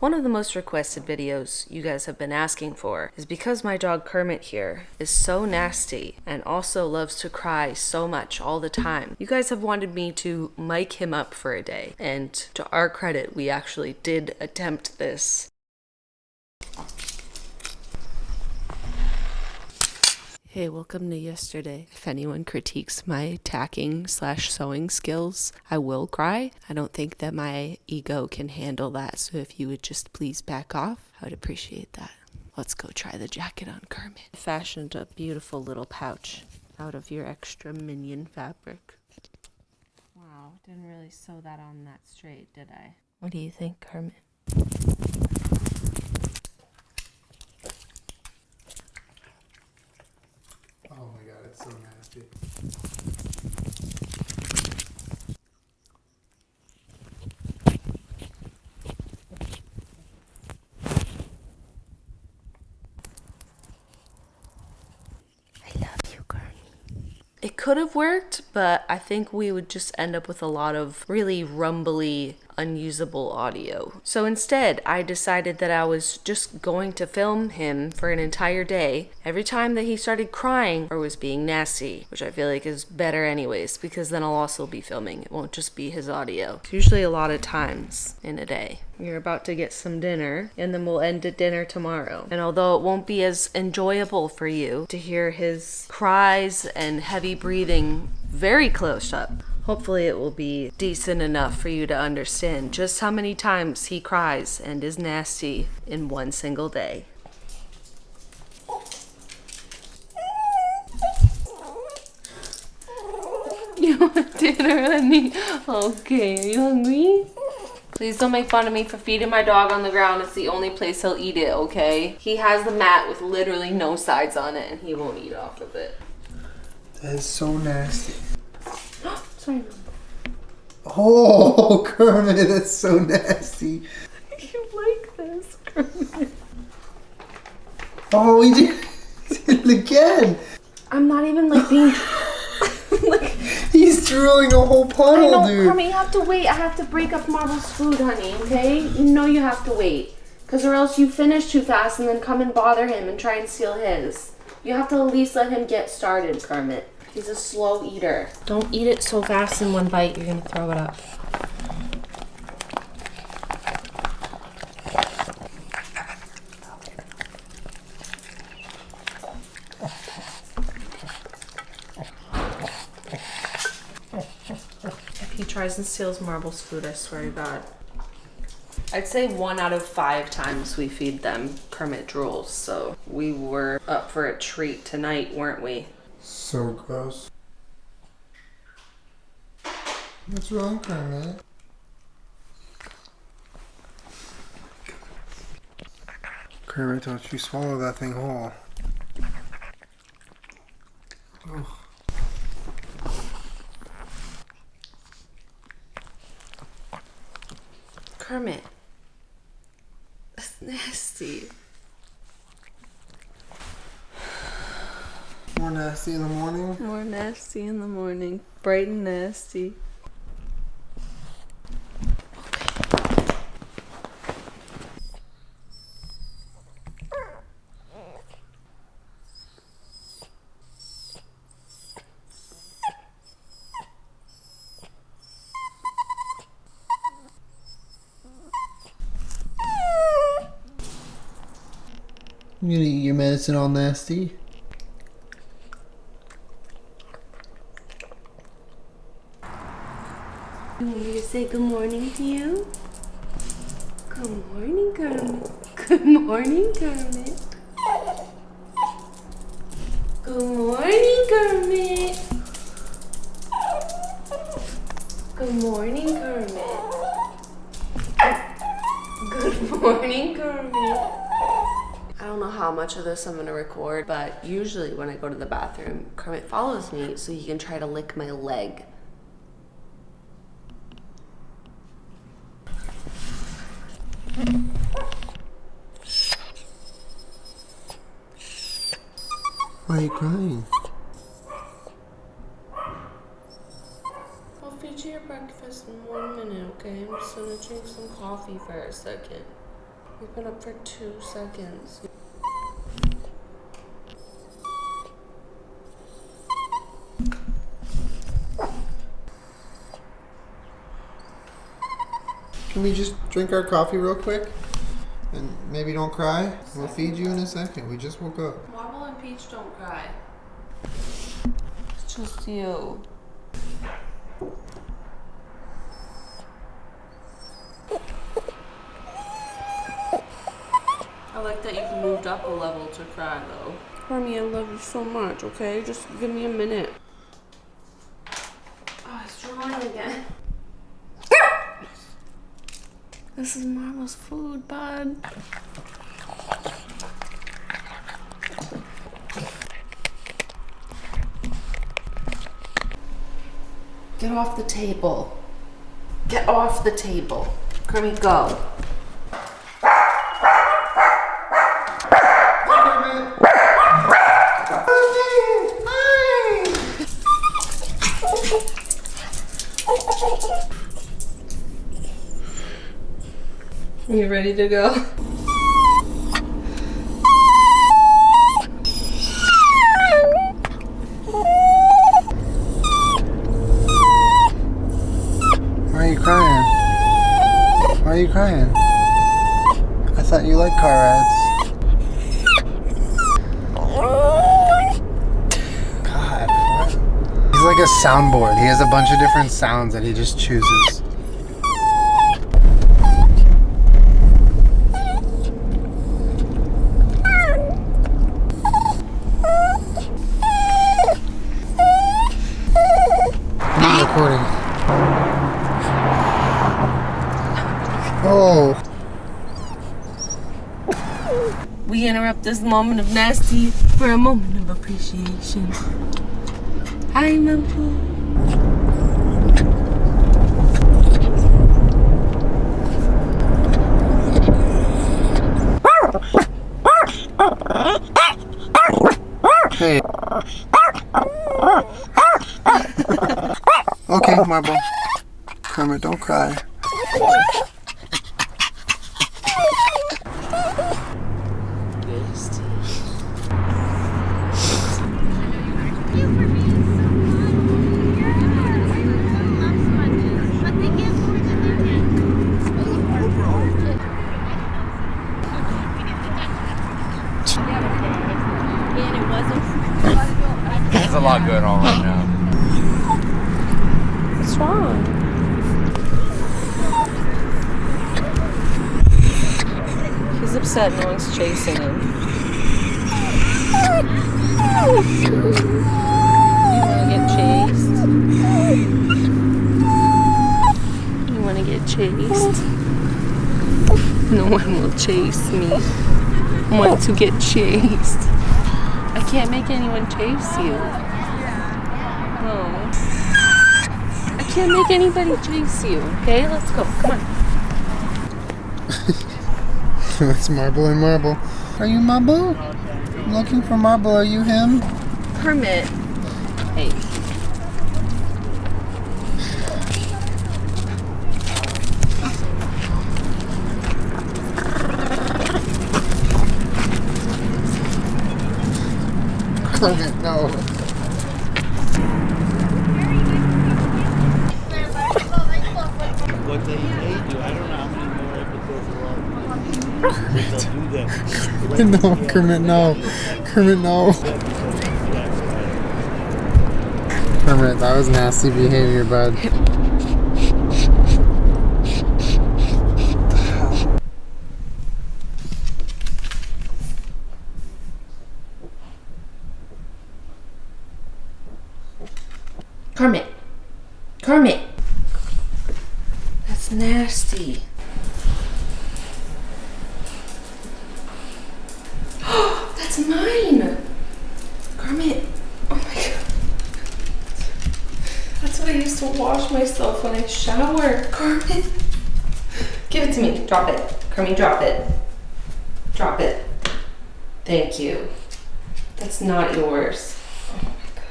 One of the most requested videos you guys have been asking for is because my dog Kermit here is so nasty and also loves to cry so much all the time. You guys have wanted me to mic him up for a day, and to our credit, we actually did attempt this. Hey, welcome to yesterday. If anyone critiques my tacking/sewing skills, I will cry. I don't think that my ego can handle that, so if you would just please back off, I would appreciate that. Let's go try the jacket on Kermit. I fashioned a beautiful little pouch out of your extra minion fabric. Wow, didn't really sew that on that straight, did I? What do you think, Kermit? Oh my god, it's so nasty. I love you, Kermit. It could have worked, but I think we would just end up with a lot of really rumbly, unusable audio. So instead, I decided that I was just going to film him for an entire day every time that he started crying or was being nasty, which I feel like is better anyways, because then I'll also be filming. It won't just be his audio. It's usually a lot of times in a day. You're about to get some dinner, and then we'll end at dinner tomorrow. And although it won't be as enjoyable for you to hear his cries and heavy breathing very close up, hopefully it will be decent enough for you to understand just how many times he cries and is nasty in one single day. You want dinner, honey? Okay, are you hungry? Please don't make fun of me for feeding my dog on the ground. It's the only place he'll eat it, okay? He has the mat with literally no sides on it, and he won't eat off of it. That is so nasty. Sorry. Oh, Kermit, that's so nasty. You like this, Kermit? Oh, he did it again. I'm not even like being... like, He's drooling a whole I puddle, know, dude. Kermit, you have to wait. I have to break up Marble's food, honey, okay? You know you have to wait. Because or else you finish too fast and then come and bother him and try and steal his. You have to at least let him get started, Kermit. He's a slow eater. Don't eat it so fast in one bite. You're going to throw it up. If he tries and steals Marble's food, I swear to God. I'd say 1 out of 5 times we feed them Kermit drools, so we were up for a treat tonight, weren't we? So gross. What's wrong, Kermit? Kermit, don't you swallow that thing whole. Oh. Kermit. That's nasty. More nasty in the morning? More nasty in the morning. Bright and nasty. You gonna eat your medicine all nasty? You want me to say good morning to you? Good morning, Kermit. Good morning, Kermit. Good morning, Kermit. Good morning, Kermit. Good morning, Kermit. I don't know how much of this I'm gonna record, but usually when I go to the bathroom, Kermit follows me so he can try to lick my leg. Why are you crying? I'll feed you your breakfast in 1 minute, okay? I'm just gonna drink some coffee for a second. We've been up for 2 seconds. Can we just drink our coffee real quick? And maybe don't cry? We'll feed you in a second. We just woke up. Marble and Peach don't cry. It's just you. I like that you've moved up a level to cry, though. Hermie, I love you so much, okay? Just give me a minute. Oh, it's drawing again. This is Marble's food, bud. Get off the table. Get off the table. Kermit, go. You ready to go? Why are you crying? Why are you crying? I thought you liked car rides. God, what? He's like a soundboard. He has a bunch of different sounds that he just chooses. I'm recording. Oh. We interrupt this moment of nasty for a moment of appreciation. Hi, Mampu. Hey. Okay, Marble. Kermit, don't cry. There's a lot going on right now. What's wrong? He's upset no one's chasing him. You wanna get chased? You wanna get chased? No one will chase me. I want to get chased. I can't make anyone chase you. No. I can't make anybody chase you. Okay, let's go. Come on. It's Marble and Marble. Are you Marble? I'm looking for Marble. Are you him? Kermit. Hey. Kermit, no. What they do, I don't know how many more episodes there are. They'll do that. No, Kermit, no. Kermit, no. Kermit, that was nasty behavior, bud. Kermit. Kermit. That's nasty. That's mine. Kermit. Oh my god. That's what I used to wash myself when I shower. Kermit. Give it to me. Drop it. Kermit, drop it. Drop it. Thank you. That's not yours. Oh my god.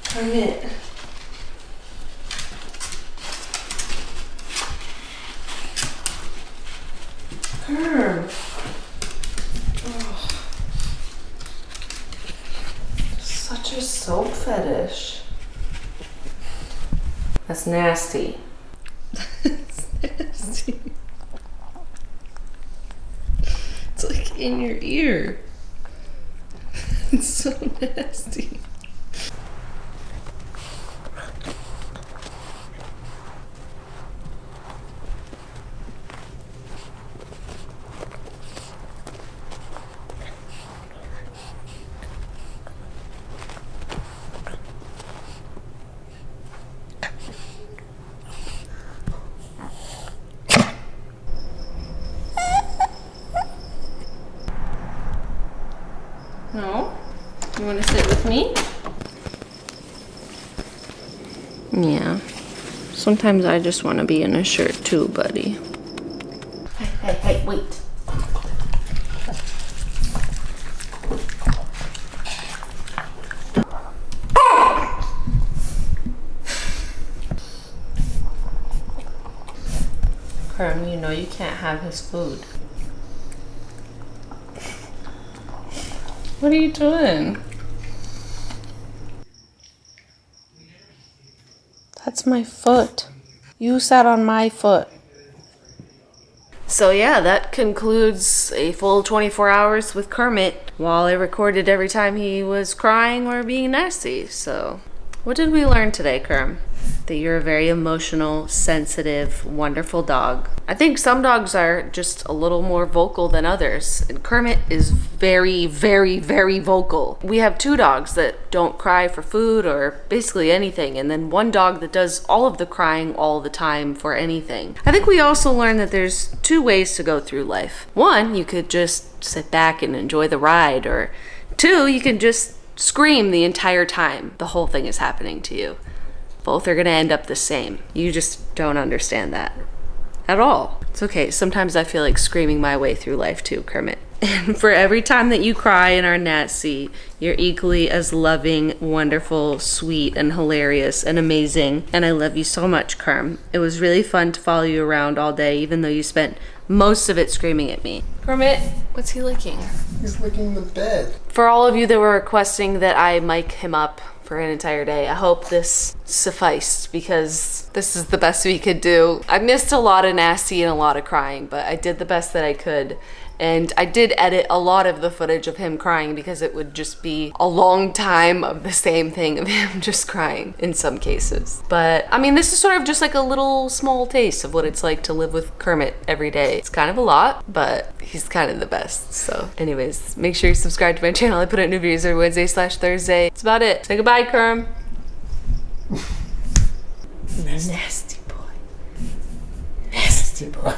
Kermit. Herb. Oh. Such a soap fetish. That's nasty. That's nasty. It's like in your ear. It's so nasty. No? You want to sit with me? Yeah. Sometimes I just want to be in a shirt too, buddy. Hey, wait. Kerm, you know you can't have his food. What are you doing? That's my foot. You sat on my foot. So yeah, that concludes a full 24 hours with Kermit while I recorded every time he was crying or being nasty. So what did we learn today, Kerm? That you're a very emotional, sensitive, wonderful dog. I think some dogs are just a little more vocal than others, and Kermit is very, very, very vocal. We have 2 dogs that don't cry for food or basically anything, and then 1 dog that does all of the crying all the time for anything. I think we also learned that there's 2 ways to go through life. 1, you could just sit back and enjoy the ride, or 2, you can just scream the entire time the whole thing is happening to you. Both are gonna end up the same. You just don't understand that at all. It's okay. Sometimes I feel like screaming my way through life too, Kermit. And for every time that you cry and are nasty, you're equally as loving, wonderful, sweet, and hilarious and amazing. And I love you so much, Kerm. It was really fun to follow you around all day, even though you spent most of it screaming at me. Kermit, what's he licking? He's licking the bed. For all of you that were requesting that I mic him up for an entire day, I hope this sufficed, because this is the best we could do. I missed a lot of nasty and a lot of crying, but I did the best that I could. And I did edit a lot of the footage of him crying because it would just be a long time of the same thing of him just crying in some cases. But I mean, this is sort of just like a little small taste of what it's like to live with Kermit every day. It's kind of a lot, but he's kind of the best. So anyways, make sure you subscribe to my channel. I put out new videos every Wednesday/Thursday. That's about it. Say goodbye, Kerm. Nasty boy. Nasty boy.